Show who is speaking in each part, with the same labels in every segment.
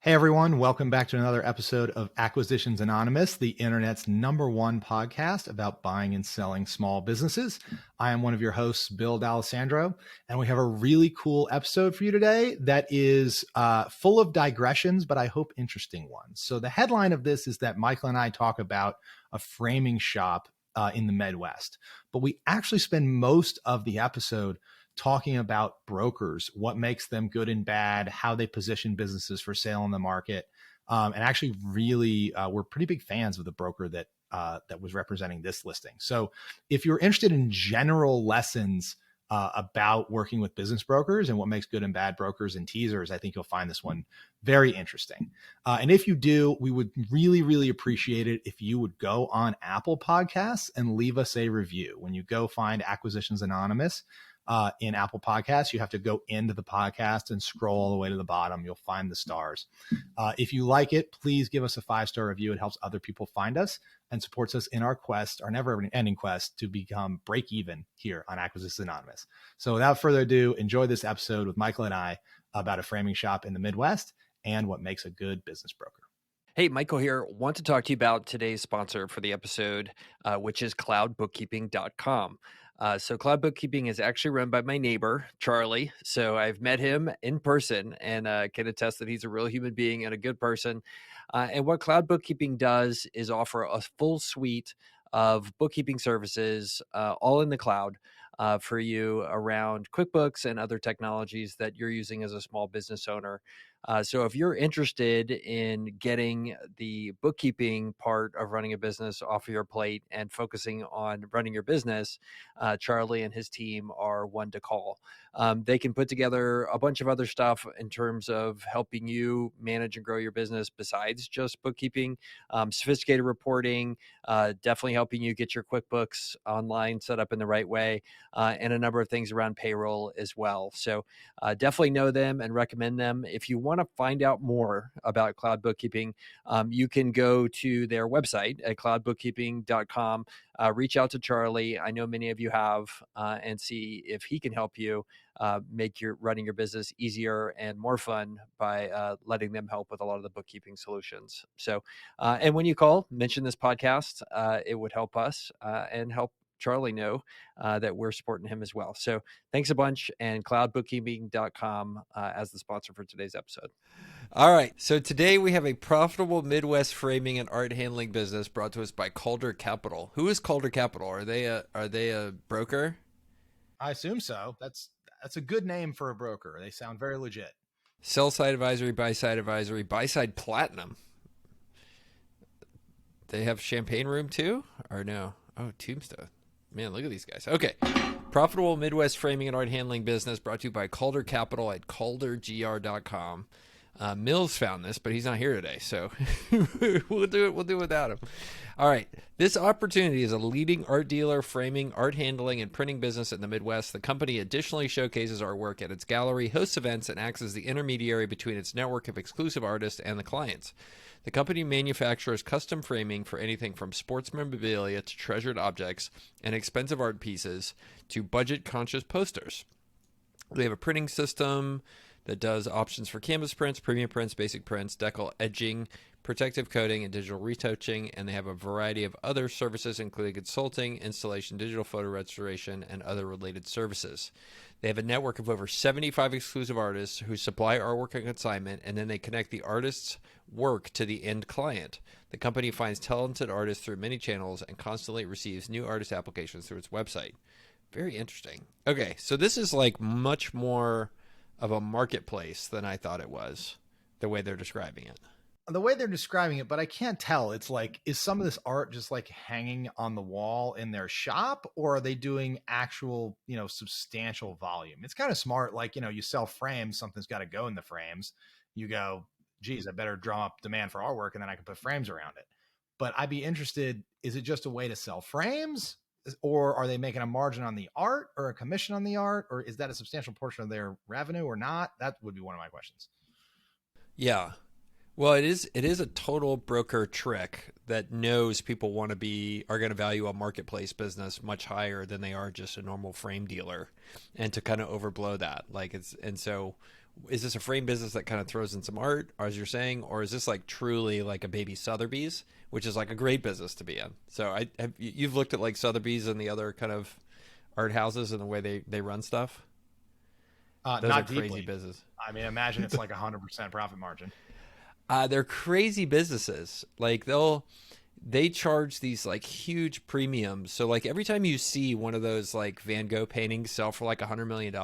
Speaker 1: Hey everyone, welcome back to another episode of Acquisitions Anonymous, the internet's #1 podcast about buying and selling small businesses. I am one of your hosts, Bill D'Alessandro, and we have a really cool episode for you today that is full of digressions, but I hope interesting ones. So the headline of this is that Michael and I talk about a framing shop in the Midwest, but we actually spend most of the episode talking about brokers, what makes them good and bad, how they position businesses for sale in the market. And actually really, we're pretty big fans of the broker that was representing this listing. So if you're interested in general lessons about working with business brokers and what makes good and bad brokers and teasers, I think you'll find this one very interesting. And if you do, we would really, really appreciate it if you would go on Apple Podcasts and leave us a review. When you go find Acquisitions Anonymous, in Apple Podcasts, you have to go into the podcast and scroll all the way to the bottom. You'll find the stars. If you like it, please give us a 5-star review. It helps other people find us and supports us in our quest, our never-ending quest to become break-even here on Acquisitions Anonymous. So without further ado, enjoy this episode with Michael and I about a framing shop in the Midwest and what makes a good business broker.
Speaker 2: Hey, Michael here. Want to talk to you about today's sponsor for the episode, which is Cloudbookkeeping.com. So Cloud Bookkeeping is actually run by my neighbor, Charlie. So I've met him in person and can attest that he's a real human being and a good person. And what Cloud Bookkeeping does is offer a full suite of bookkeeping services, all in the cloud, for you around QuickBooks and other technologies that you're using as a small business owner. So if you're interested in getting the bookkeeping part of running a business off of your plate and focusing on running your business, Charlie and his team are one to call. They can put together a bunch of other stuff in terms of helping you manage and grow your business besides just bookkeeping, sophisticated reporting, definitely helping you get your QuickBooks online set up in the right way, and a number of things around payroll as well. So definitely know them and recommend them. If you want to find out more about Cloud Bookkeeping, you can go to their website at cloudbookkeeping.com, reach out to Charlie. I know many of you have, and see if he can help you make your running your business easier and more fun by letting them help with a lot of the bookkeeping solutions. So, and when you call, mention this podcast. It would help us and help Charlie know that we're supporting him as well. So thanks a bunch, and cloudbookkeeping.com as the sponsor for today's episode.
Speaker 3: All right. So today we have a profitable Midwest framing and art handling business brought to us by Calder Capital. Who is Calder Capital? Are they a broker?
Speaker 1: I assume so. That's a good name for a broker. They sound very legit.
Speaker 3: Sell side advisory, buy side platinum. They have champagne room too, or no? Oh, Tombstone. Man, look at these guys. Okay. Profitable Midwest framing and art handling business brought to you by Calder Capital at caldergr.com. Mills found this, but he's not here today, so we'll do it without him. All right. This opportunity is a leading art dealer, framing, art handling, and printing business in the Midwest. The company additionally showcases our work at its gallery, hosts events, and acts as the intermediary between its network of exclusive artists and the clients. The company manufactures custom framing for anything from sports memorabilia to treasured objects and expensive art pieces to budget-conscious posters. They have a printing system that does options for canvas prints, premium prints, basic prints, decal edging, protective coating, and digital retouching, and they have a variety of other services, including consulting, installation, digital photo restoration, and other related services. They have a network of over 75 exclusive artists who supply artwork on consignment, and then they connect the artist's work to the end client. The company finds talented artists through many channels and constantly receives new artist applications through its website. Very interesting. Okay, so this is like much more of a marketplace than I thought it was, the way they're describing it.
Speaker 1: The way they're describing it, but I can't tell. It's like, is some of this art just like hanging on the wall in their shop, or are they doing actual, substantial volume? It's kind of smart. Like, you sell frames, something's got to go in the frames. You go, geez, I better draw up demand for artwork and then I can put frames around it. But I'd be interested, is it just a way to sell frames, or are they making a margin on the art or a commission on the art, or is that a substantial portion of their revenue or not? That would be one of my questions.
Speaker 3: Yeah. Well, it is a total broker trick that knows people are going to value a marketplace business much higher than they are just a normal frame dealer, and to kind of overblow that. And so is this a frame business that kind of throws in some art, as you're saying, or is this like truly like a baby Sotheby's, which is like a great business to be in? So you've looked at like Sotheby's and the other kind of art houses and the way they run stuff. Those
Speaker 1: Not
Speaker 3: are crazy
Speaker 1: deeply.
Speaker 3: business.
Speaker 1: I mean, imagine it's like 100% profit margin.
Speaker 3: They're crazy businesses. Like they charge these like huge premiums. So like every time you see one of those like Van Gogh paintings sell for like $100 million,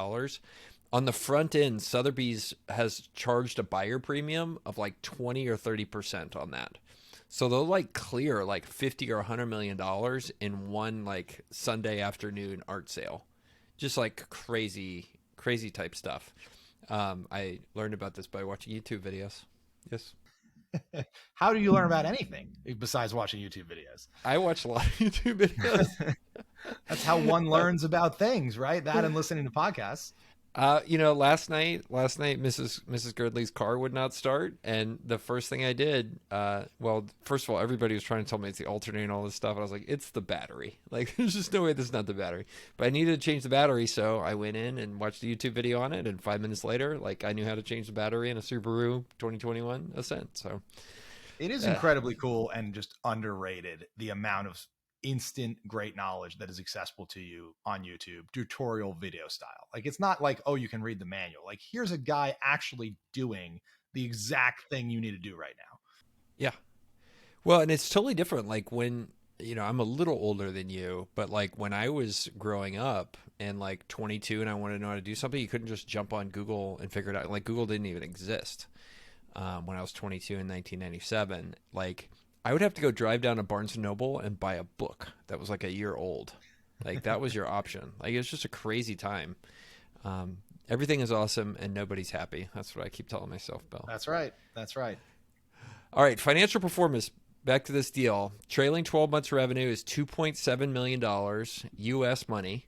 Speaker 3: on the front end, Sotheby's has charged a buyer premium of like 20 or 30% on that. So they'll like clear like 50 or $100 million in one like Sunday afternoon art sale. Just like crazy type stuff. I learned about this by watching YouTube videos. Yes.
Speaker 1: How do you learn about anything besides watching YouTube videos?
Speaker 3: I watch a lot of YouTube videos.
Speaker 1: That's how one learns about things, right? That and listening to podcasts.
Speaker 3: Last night, Mrs. Girdley's car would not start, and the first thing I did, first of all, everybody was trying to tell me it's the alternator and all this stuff, and I was like, it's the battery. Like, there's just no way this is not the battery. But I needed to change the battery, so I went in and watched the YouTube video on it, and 5 minutes later, like, I knew how to change the battery in a Subaru 2021 Ascent. So
Speaker 1: it is incredibly cool and just underrated, the amount of instant great knowledge that is accessible to you on YouTube, tutorial video style. Like, it's not like, oh, you can read the manual. Like, here's a guy actually doing the exact thing you need to do right now.
Speaker 3: Yeah. Well, and it's totally different. Like when, I'm a little older than you, but like when I was growing up and like 22 and I wanted to know how to do something, you couldn't just jump on Google and figure it out. Like Google didn't even exist when I was 22 in 1997. Like, I would have to go drive down to Barnes & Noble and buy a book that was like a year old. Like, that was your option. Like, it was just a crazy time. Everything is awesome and nobody's happy. That's what I keep telling myself, Bill.
Speaker 1: That's right. That's right.
Speaker 3: All right, financial performance. Back to this deal. Trailing 12 months revenue is $2.7 million U.S. money.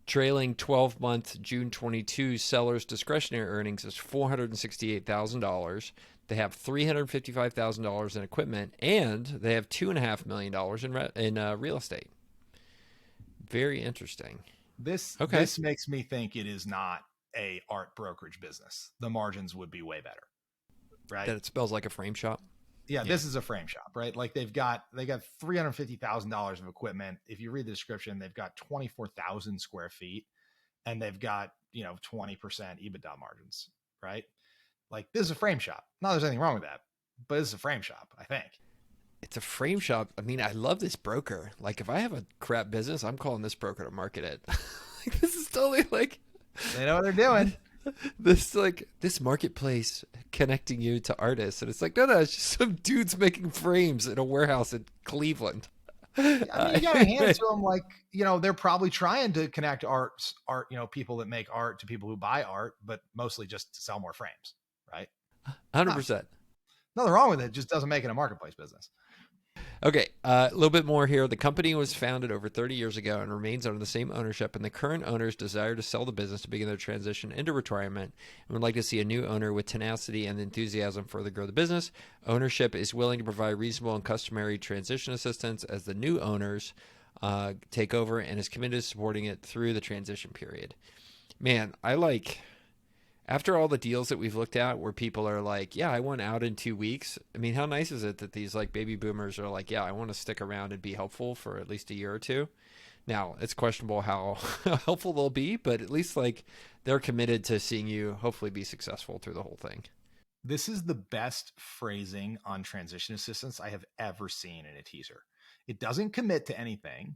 Speaker 3: Trailing 12-month June 22 sellers' discretionary earnings is $468,000. They have $355,000 in equipment, and they have $2.5 million in real estate. Very interesting.
Speaker 1: This makes me think it is not a art brokerage business. The margins would be way better, right?
Speaker 3: That it spells like a frame shop.
Speaker 1: Yeah, this is a frame shop, right? Like they got $350,000 of equipment. If you read the description, they've got 24,000 square feet, and they've got 20% EBITDA margins, right? Like, this is a frame shop. Not that there's anything wrong with that, but this is a frame shop, I think.
Speaker 3: It's a frame shop. I mean, I love this broker. Like, if I have a crap business, I'm calling this broker to market it. Like, this is totally like,
Speaker 1: they know what they're doing.
Speaker 3: This marketplace connecting you to artists, and it's like, no, it's just some dudes making frames in a warehouse in Cleveland.
Speaker 1: I mean, you gotta hand it to them. Like, they're probably trying to connect art, people that make art to people who buy art, but mostly just to sell more frames, right?
Speaker 3: 100%.
Speaker 1: Nothing wrong with it. Just doesn't make it a marketplace business.
Speaker 3: Okay, a little bit more here. The company was founded over 30 years ago and remains under the same ownership, and the current owners desire to sell the business to begin their transition into retirement and would like to see a new owner with tenacity and enthusiasm further grow the business. Ownership is willing to provide reasonable and customary transition assistance as the new owners take over and is committed to supporting it through the transition period. Man, after all the deals that we've looked at where people are like, yeah, I want out in 2 weeks. I mean, how nice is it that these like baby boomers are like, yeah, I want to stick around and be helpful for at least a year or two. Now, it's questionable how helpful they'll be, but at least like they're committed to seeing you hopefully be successful through the whole thing.
Speaker 1: This is the best phrasing on transition assistance I have ever seen in a teaser. It doesn't commit to anything,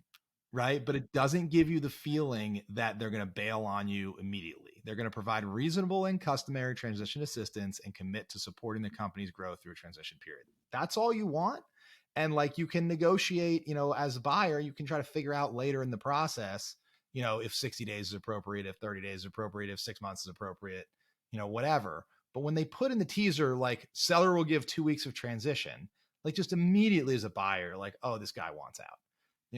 Speaker 1: right? But it doesn't give you the feeling that they're going to bail on you immediately. They're going to provide reasonable and customary transition assistance and commit to supporting the company's growth through a transition period. That's all you want. And like, you can negotiate, as a buyer, you can try to figure out later in the process, if 60 days is appropriate, if 30 days is appropriate, if 6 months is appropriate, whatever. But when they put in the teaser, like, seller will give 2 weeks of transition, like, just immediately as a buyer, like, oh, this guy wants out.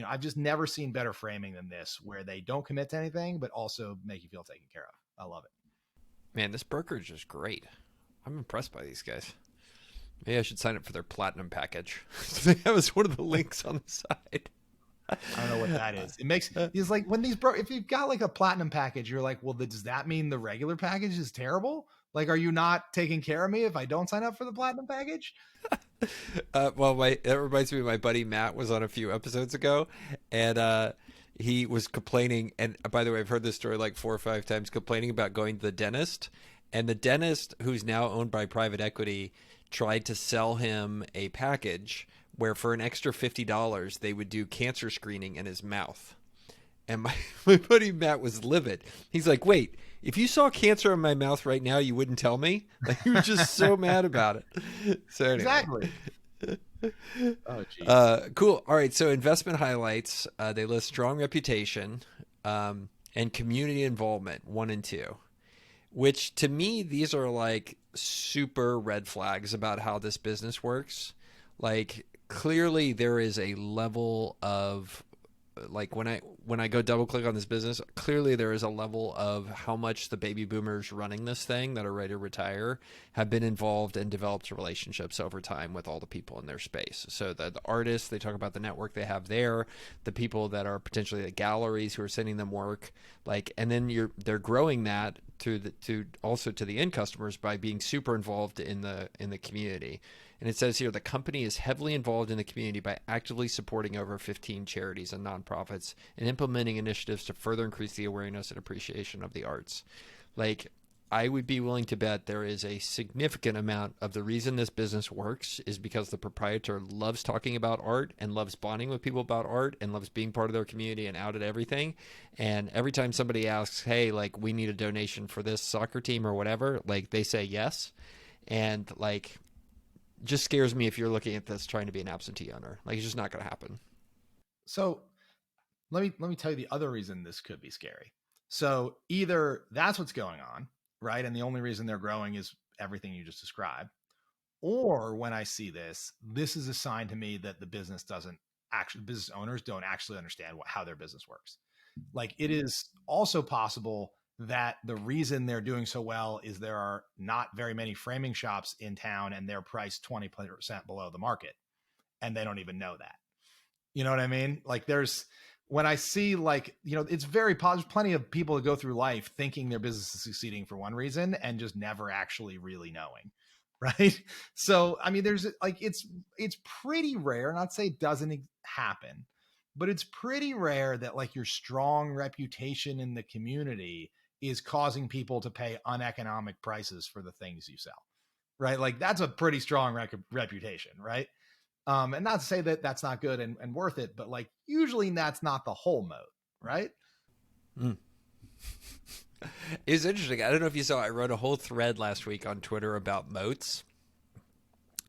Speaker 1: I've just never seen better framing than this, where they don't commit to anything, but also make you feel taken care of. I love it.
Speaker 3: Man, this brokerage is great. I'm impressed by these guys. Maybe I should sign up for their platinum package. They have as one of the links on the side.
Speaker 1: I don't know what that is. It's like when if you've got like a platinum package, you're like, well, does that mean the regular package is terrible? Like, are you not taking care of me if I don't sign up for the platinum package?
Speaker 3: Well, that reminds me of my buddy Matt was on a few episodes ago, and he was complaining. And by the way, I've heard this story like 4 or 5 times, complaining about going to the dentist. And the dentist, who's now owned by private equity, tried to sell him a package where for an extra $50 they would do cancer screening in his mouth. And my buddy Matt was livid. He's like, "Wait, if you saw cancer in my mouth right now, you wouldn't tell me?" Like, he was just so mad about it. So anyway.
Speaker 1: Exactly. Oh, geez.
Speaker 3: Cool. All right. So investment highlights. They list strong reputation and community involvement, 1 and 2. Which to me, these are like super red flags about how this business works. Like, clearly there is a level of, like, when I go double click on this business, clearly there is a level of how much the baby boomers running this thing that are ready to retire have been involved and developed relationships over time with all the people in their space. So the artists, they talk about the network they have there, the people that are potentially the galleries who are sending them work, like, and then they're growing that to the end customers by being super involved in the community. And it says here, the company is heavily involved in the community by actively supporting over 15 charities and nonprofits and implementing initiatives to further increase the awareness and appreciation of the arts. Like, I would be willing to bet there is a significant amount of the reason this business works is because the proprietor loves talking about art and loves bonding with people about art and loves being part of their community and out at everything. And every time somebody asks, "Hey, like, we need a donation for this soccer team or whatever," like, they say yes. And, like, just scares me if you're looking at this trying to be an absentee owner. Like, it's just not going to happen.
Speaker 1: So let me tell you the other reason this could be scary. So either that's what's going on, right? And the only reason they're growing is everything you just described. Or when I see this is a sign to me that the business owners don't actually understand how their business works. Like, it is also possible that the reason they're doing so well is there are not very many framing shops in town and they're priced 20% below the market. And they don't even know that. You know what I mean? Like, when I see, like, it's very positive. Plenty of people that go through life thinking their business is succeeding for one reason and just never actually really knowing. Right. So, I mean, there's like, it's pretty rare, not to say it doesn't happen, but it's pretty rare that, like, your strong reputation in the community is causing people to pay uneconomic prices for the things you sell. Right. Like, that's a pretty strong reputation. Right. And not to say that that's not good and worth it, but, like, usually that's not the whole moat. Right.
Speaker 3: Mm. It's interesting. I don't know if you saw, I wrote a whole thread last week on Twitter about moats,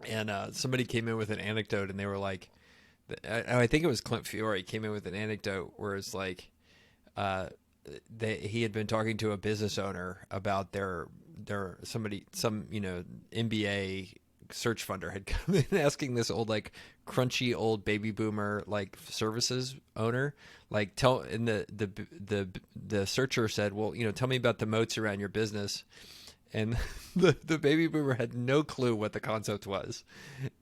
Speaker 3: and somebody came in with an anecdote, and they were like, I think it was Clint Fiore came in with an anecdote where it's like, he had been talking to a business owner about some MBA search funder had come in asking this old, like, crunchy old baby boomer, like, services owner, like, the searcher said, "Well, tell me about the moats around your business." And the baby boomer had no clue what the concept was.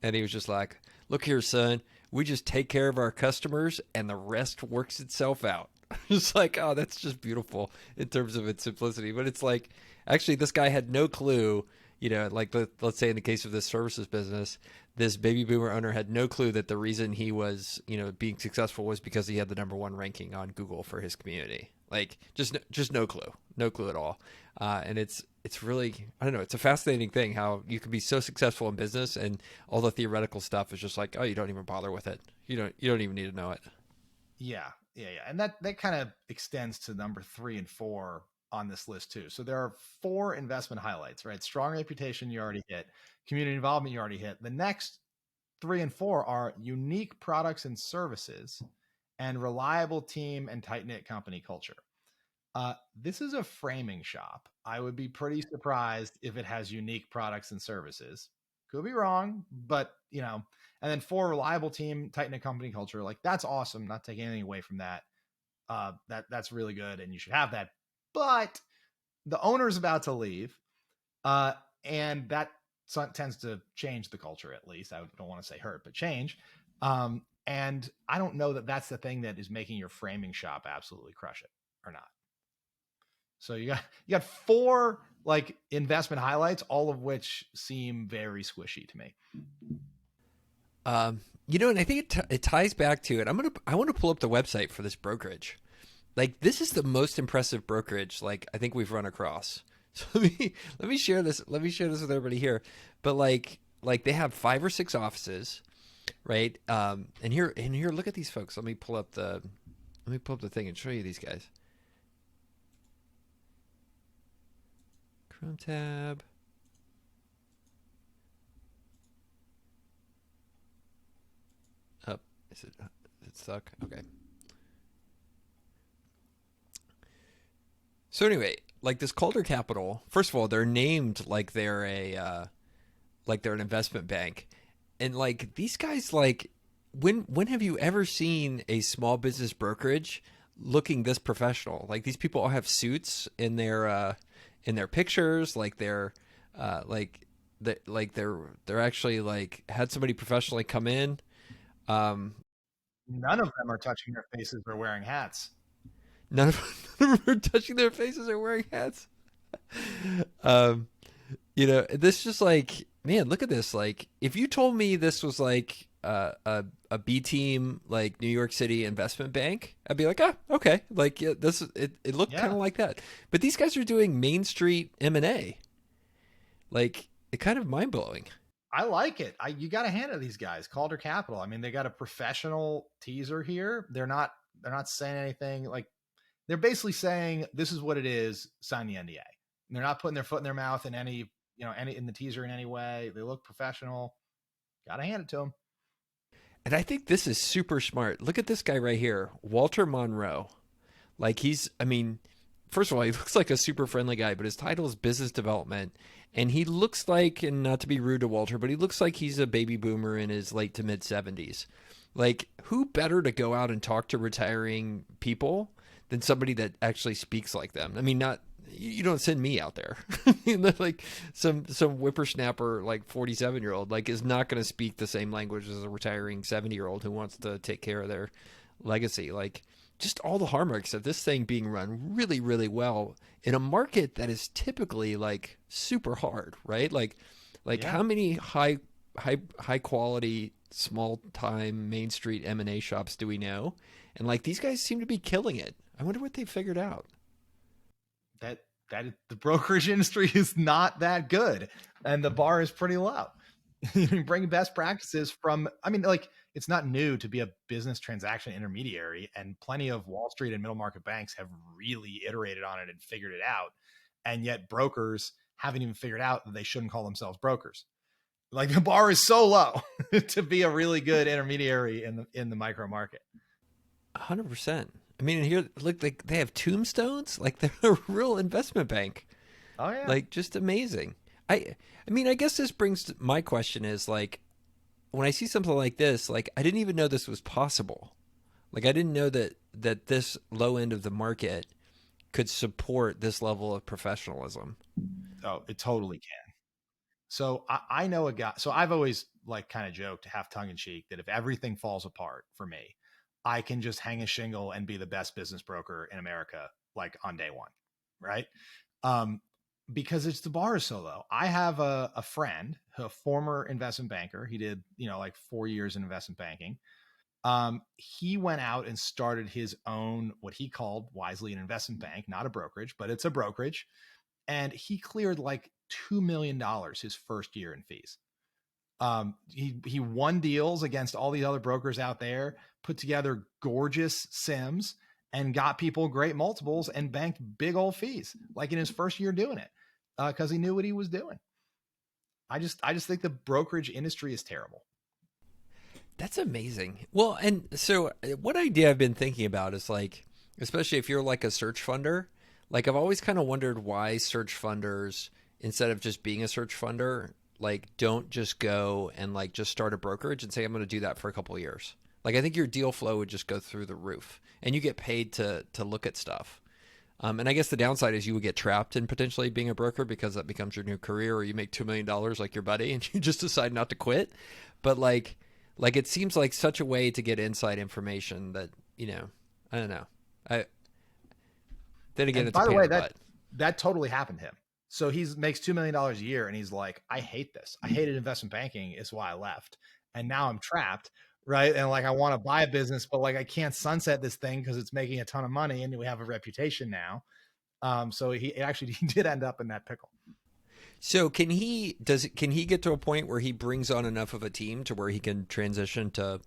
Speaker 3: And he was just like, "Look here, son, we just take care of our customers and the rest works itself out." It's like, oh, that's just beautiful in terms of its simplicity. But it's like, actually, this guy had no clue, like, let's say in the case of this services business, this baby boomer owner had no clue that the reason he was, being successful was because he had the #1 ranking on Google for his community. Like, just no clue at all. And it's really, I don't know, it's a fascinating thing how you can be so successful in business and all the theoretical stuff is just like, oh, you don't even bother with it. You don't even need to know it.
Speaker 1: Yeah. And that kind of extends to number 3 and 4 on this list too. So there are 4 investment highlights, right? Strong reputation, you already hit. Community involvement, you already hit. The next 3 and 4 are unique products and services and reliable team and tight-knit company culture. This is a framing shop. I would be pretty surprised if it has unique products and services. Could be wrong, but, and then 4, reliable team, tight-knit company culture. Like, that's awesome. Not taking anything away from that. That's really good, and you should have that. But the owner's about to leave, and that tends to change the culture, at least. I don't want to say hurt, but change. And I don't know that that's the thing that is making your framing shop absolutely crush it or not. So you got four like investment highlights, all of which seem very squishy to me.
Speaker 3: And I think it ties back to it. I want to pull up the website for this brokerage. Like, this is the most impressive brokerage like I think we've run across. So let me share this. Let me share this with everybody here. But like they have 5 or 6 offices, right? And here, look at these folks. Let me pull up the thing and show you these guys. Chrome tab. Is it stuck? Okay. So anyway, like this Calder Capital, first of all, they're named like they're an investment bank. And like these guys, like when have you ever seen a small business brokerage looking this professional? Like these people all have suits in their pictures, like they're actually like had somebody professionally come in.
Speaker 1: None of them are touching their faces or wearing hats.
Speaker 3: None of them are touching their faces or wearing hats. This just like, man, look at this. Like, if you told me this was like a B team, like New York City investment bank, I'd be like, okay. Like, yeah, it looked kind of like that. But these guys are doing Main Street M&A. Like, it's kind of mind blowing.
Speaker 1: I like it. You got to hand it to these guys. Calder Capital. I mean, they got a professional teaser here. They're not saying anything. Like, they're basically saying this is what it is. Sign the NDA. And they're not putting their foot in their mouth in any in the teaser in any way. They look professional. Got to hand it to them.
Speaker 3: And I think this is super smart. Look at this guy right here, Walter Monroe. Like first of all, he looks like a super friendly guy, but his title is business development. And he looks like, and not to be rude to Walter, but he looks like he's a baby boomer in his late to mid 70s. Like, who better to go out and talk to retiring people than somebody that actually speaks like them? I mean, you don't send me out there. Like some whippersnapper, like 47-year-old, like is not going to speak the same language as a retiring 70-year-old who wants to take care of their legacy. Like, just all the hallmarks of this thing being run really, really well in a market that is typically like super hard, right? How many high quality, small time Main Street M&A shops do we know? And like these guys seem to be killing it. I wonder what they figured out.
Speaker 1: That the brokerage industry is not that good, and the bar is pretty low. Bring best practices from. I mean, like, it's not new to be a business transaction intermediary, and plenty of Wall Street and middle market banks have really iterated on it and figured it out. And yet brokers haven't even figured out that they shouldn't call themselves brokers. Like, the bar is so low to be a really good intermediary in the micro market.
Speaker 3: 100%. I mean, here, look, they have tombstones. Like, they're a real investment bank.
Speaker 1: Oh yeah.
Speaker 3: Like, just amazing. I mean, I guess this brings to my question is like, when I see something like this, like I didn't even know this was possible. Like I didn't know that this low end of the market could support this level of professionalism.
Speaker 1: Oh, it totally can. So I know a guy. So I've always like kind of joked, half tongue in cheek, that if everything falls apart for me, I can just hang a shingle and be the best business broker in America, like on day one, right? Because the bar is so low. I have a friend, a former investment banker. He did, like 4 years in investment banking. He went out and started his own, what he called wisely an investment bank, not a brokerage, but it's a brokerage. And he cleared like $2 million his first year in fees. He won deals against all the other brokers out there, put together gorgeous SIMs, and got people great multiples and banked big old fees, like in his first year doing it. Because he knew what he was doing. I just think the brokerage industry is terrible.
Speaker 3: That's amazing. Well, and so what idea I've been thinking about is like, especially if you're like a search funder, like I've always kind of wondered why search funders, instead of just being a search funder, like don't just go and like just start a brokerage and say, I'm going to do that for a couple of years. Like I think your deal flow would just go through the roof and you get paid to look at stuff. And I guess the downside is you would get trapped in potentially being a broker because that becomes your new career, or you make $2 million like your buddy and you just decide not to quit. But like it seems like such a way to get inside information that, I don't know. Then again, it's
Speaker 1: by
Speaker 3: a
Speaker 1: the
Speaker 3: pain
Speaker 1: way,
Speaker 3: in the butt.
Speaker 1: that totally happened to him. So he makes $2 million a year and he's like, I hate this. I hated investment banking. It's why I left. And now I'm trapped. Right. And like, I want to buy a business, but like, I can't sunset this thing because it's making a ton of money and we have a reputation now. So he did end up in that pickle.
Speaker 3: So can he get to a point where he brings on enough of a team to where he can transition to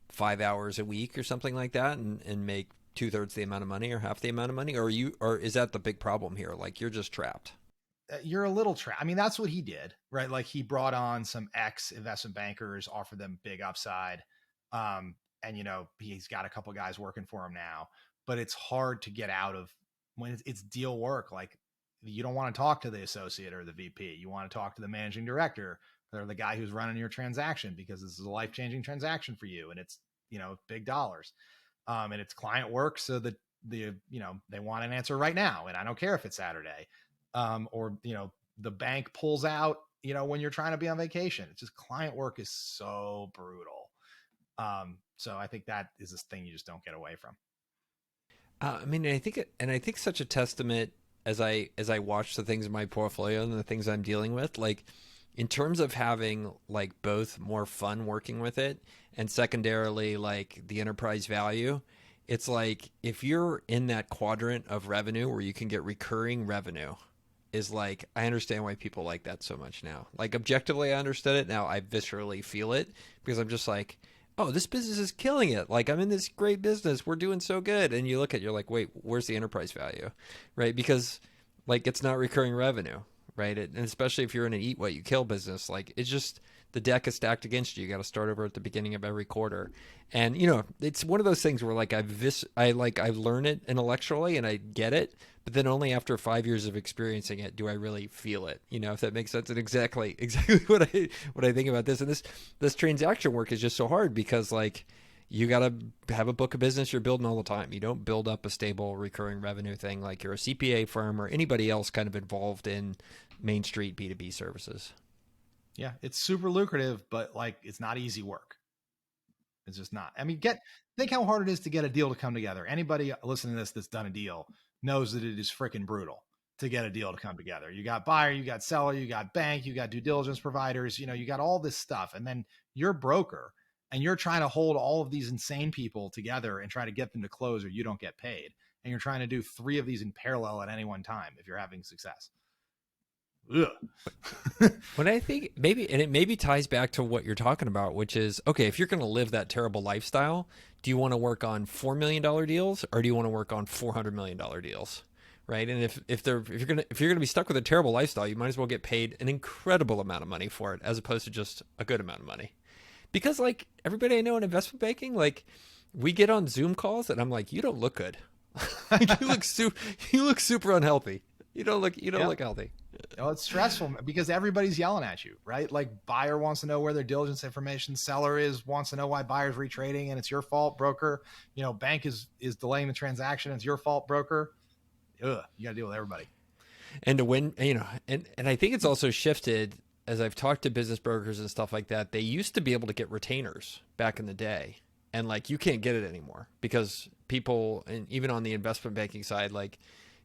Speaker 3: 5 hours a week or something like that and make 2/3 the amount of money or half the amount of money? Or is that the big problem here? Like, you're just trapped.
Speaker 1: You're a little trapped. I mean, that's what he did, right? Like, he brought on some ex investment bankers, offered them big upside. And he's got a couple guys working for him now, but it's hard to get out of when it's deal work. Like, you don't want to talk to the associate or the VP. You want to talk to the managing director or the guy who's running your transaction, because this is a life-changing transaction for you. And it's, big dollars. And it's client work. So that they want an answer right now. And I don't care if it's Saturday. Or the bank pulls out, when you're trying to be on vacation. It's just, client work is so brutal. So I think that is this thing you just don't get away from.
Speaker 3: I mean, I think such a testament as I watch the things in my portfolio and the things I'm dealing with, like, in terms of having like both more fun working with it and secondarily like the enterprise value. It's like, if you're in that quadrant of revenue where you can get recurring revenue, is like, I understand why people like that so much now. Like, objectively, I understood it. Now I viscerally feel it because I'm just like, oh, this business is killing it. Like, I'm in this great business. We're doing so good. And you look at, you're like, wait, where's the enterprise value? Right? Because like, it's not recurring revenue, right? And especially if you're in an eat what you kill business, like, it's just, the deck is stacked against you. You got to start over at the beginning of every quarter. And, it's one of those things where like, I learn it intellectually and I get it, but then only after 5 years of experiencing it do I really feel it. If that makes sense. And exactly what I think about this. And this transaction work is just so hard because like, you got to have a book of business you're building all the time. You don't build up a stable recurring revenue thing like you're a CPA firm or anybody else kind of involved in Main Street B2B services.
Speaker 1: Yeah, it's super lucrative, but like, it's not easy work. It's just not. I mean, think how hard it is to get a deal to come together. Anybody listening to this that's done a deal knows that it is freaking brutal to get a deal to come together. You got buyer, you got seller, you got bank, you got due diligence providers, you got all this stuff. And then you're broker and you're trying to hold all of these insane people together and try to get them to close or you don't get paid. And you're trying to do 3 of these in parallel at any one time if you're having success.
Speaker 3: When I think and it maybe ties back to what you're talking about, which is, okay, if you're going to live that terrible lifestyle, do you want to work on $4 million deals or do you want to work on $400 million deals? Right. And if you're going to be stuck with a terrible lifestyle, you might as well get paid an incredible amount of money for it as opposed to just a good amount of money. Because like, everybody I know in investment banking, like, we get on Zoom calls and I'm like, you don't look good. You look super unhealthy. You don't look healthy.
Speaker 1: It's stressful because everybody's yelling at you, right? Like, buyer wants to know where their diligence information, seller wants to know why buyer's retrading and it's your fault, broker. Bank is delaying the transaction. It's your fault, broker. You got to deal with everybody.
Speaker 3: And to win, and I think it's also shifted as I've talked to business brokers and stuff like that. They used to be able to get retainers back in the day. And like, you can't get it anymore because people, and even on the investment banking side, like,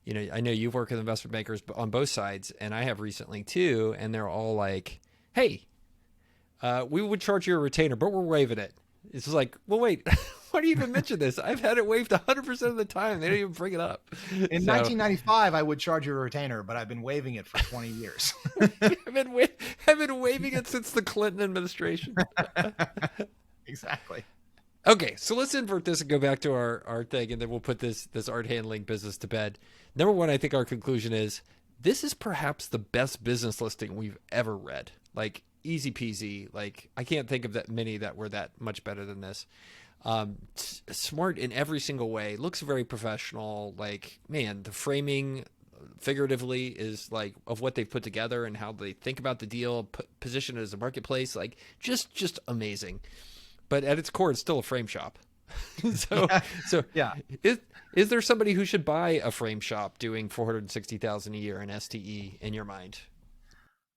Speaker 3: I know you've worked with investment bankers on both sides, and I have recently too, and they're all like, hey, we would charge you a retainer, but we're waiving it. It's like, well, wait, why do you even mention this? I've had it waived 100% of the time. They don't even bring it up.
Speaker 1: In 1995, I would charge you a retainer, but I've been waiving it for 20 years.
Speaker 3: I've been waiving it since the Clinton administration.
Speaker 1: Exactly.
Speaker 3: Okay, so let's invert this and go back to our thing, and then we'll put this art handling business to bed. Number one, I think our conclusion is this is perhaps the best business listing we've ever read. Like, easy peasy. Like, I can't think of that many that were that much better than this. Smart in every single way. Looks very professional. Like, man, the framing figuratively is like of what they've put together and how they think about the deal, position it as a marketplace. Like, just amazing. But at its core, it's still a frame shop.
Speaker 1: Yeah.
Speaker 3: Is there somebody who should buy a frame shop doing $460,000 a year in STE in your mind?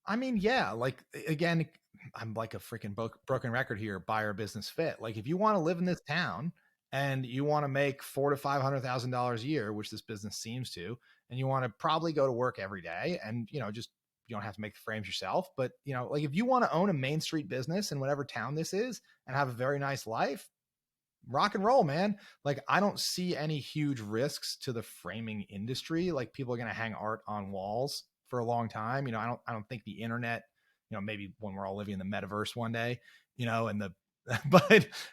Speaker 1: I mean, yeah. Like, again, I'm like a freaking broken record here. Buyer business fit. Like, if you want to live in this town and you want to make $400,000 to $500,000 a year, which this business seems to, and you want to probably go to work every day, and just you don't have to make the frames yourself, but like if you want to own a Main Street business in whatever town this is and have a very nice life, rock and roll, man. Like I don't see any huge risks to the framing industry. Like people are going to hang art on walls for a long time. I don't think the internet, maybe when we're all living in the metaverse one day, and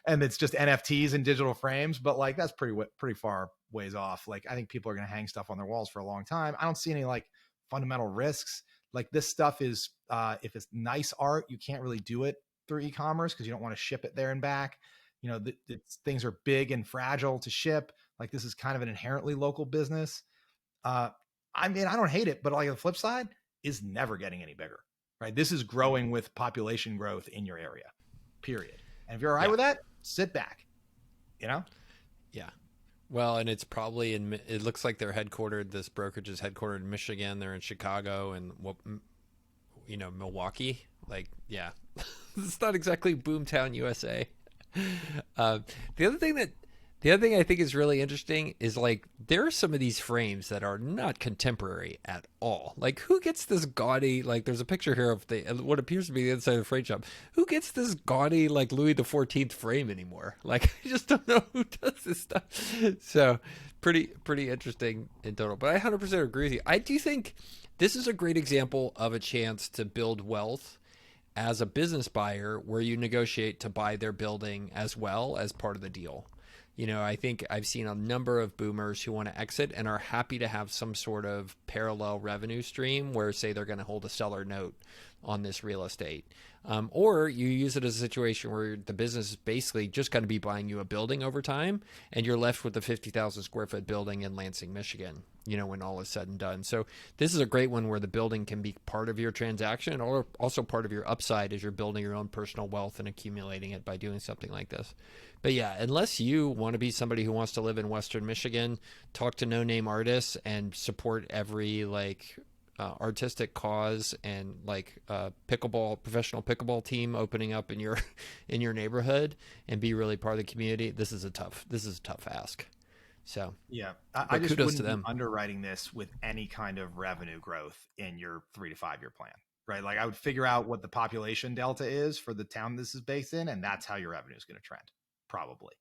Speaker 1: and it's just NFTs and digital frames, but like that's pretty far ways off. Like I think people are going to hang stuff on their walls for a long time. I don't see any like fundamental risks. Like this stuff is, if it's nice art, you can't really do it through e-commerce because you don't want to ship it there and back. Things are big and fragile to ship. Like this is kind of an inherently local business. I don't hate it, but like the flip side is never getting any bigger, right? This is growing with population growth in your area, period. And if you're all right with that, sit back,
Speaker 3: Yeah. Well, and it's probably it looks like this brokerage is headquartered in Michigan. They're in Chicago and, Milwaukee. Like, yeah, it's not exactly boomtown USA. The other thing I think is really interesting is like there are some of these frames that are not contemporary at all. Like who gets this gaudy, like there's a picture here of what appears to be the inside of the frame shop. Who gets this gaudy like Louis XIV frame anymore? Like I just don't know who does this stuff. So pretty interesting in total. But I 100% agree with you. I do think this is a great example of a chance to build wealth as a business buyer where you negotiate to buy their building as well as part of the deal. I think I've seen a number of boomers who want to exit and are happy to have some sort of parallel revenue stream where, say, they're going to hold a seller note on this real estate. Or you use it as a situation where the business is basically just going to be buying you a building over time and you're left with a 50,000 square foot building in Lansing, Michigan, when all is said and done. So this is a great one where the building can be part of your transaction or also part of your upside as you're building your own personal wealth and accumulating it by doing something like this. But yeah, unless you want to be somebody who wants to live in Western Michigan, talk to no-name artists and support every artistic cause and professional pickleball team opening up in your neighborhood and be really part of the community, this is a tough ask. So
Speaker 1: yeah, I just
Speaker 3: kudos
Speaker 1: wouldn't
Speaker 3: to them.
Speaker 1: be underwriting this with any kind of revenue growth in your 3 to 5 year plan, right? Like I would figure out what the population delta is for the town this is based in, and that's how your revenue is going to trend, probably,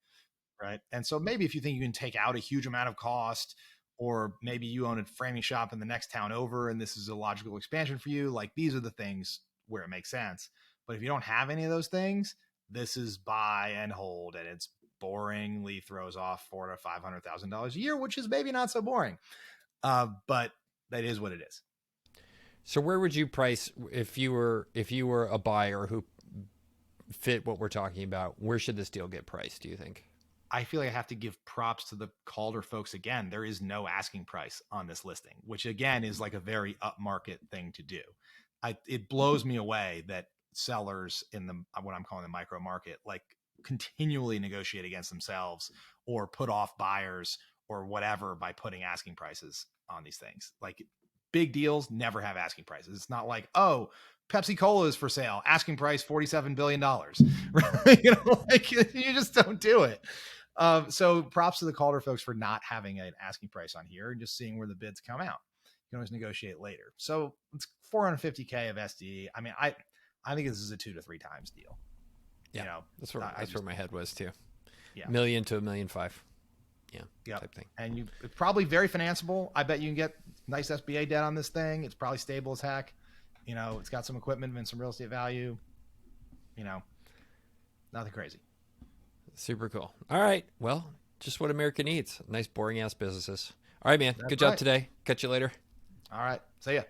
Speaker 1: right? And so maybe if you think you can take out a huge amount of cost, or maybe you own a framing shop in the next town over and this is a logical expansion for you, like these are the things where it makes sense. But if you don't have any of those things, this is buy and hold, and it's boringly throws off $400,000 to $500,000 a year, which is maybe not so boring, but that is what it is.
Speaker 3: So where would you price if you were a buyer who fit what we're talking about? Where should this deal get priced, do you think?
Speaker 1: I feel like I have to give props to the Calder folks again. There is no asking price on this listing, which again is like a very upmarket thing to do. It blows me away that sellers in what I'm calling the micro market, like continually negotiate against themselves or put off buyers or whatever by putting asking prices on these things. Like big deals never have asking prices. It's not like, oh, Pepsi Cola is for sale, asking price $47 billion. Right? You just don't do it. So props to the Calder folks for not having an asking price on here and just seeing where the bids come out. You can always negotiate later. So it's $450K of SD. I mean, I think this is a 2 to 3 times deal.
Speaker 3: Yeah, that's where my head was too.
Speaker 1: Yeah,
Speaker 3: $1 million to $1.5 million.
Speaker 1: Yeah,
Speaker 3: type thing.
Speaker 1: And it's probably very financeable. I bet you can get nice SBA debt on this thing. It's probably stable as heck. It's got some equipment and some real estate value. Nothing crazy.
Speaker 3: Super cool. All right. Well, just what America needs. Nice, boring ass businesses. All right, man. Good job today. Catch you later.
Speaker 1: All right. See ya.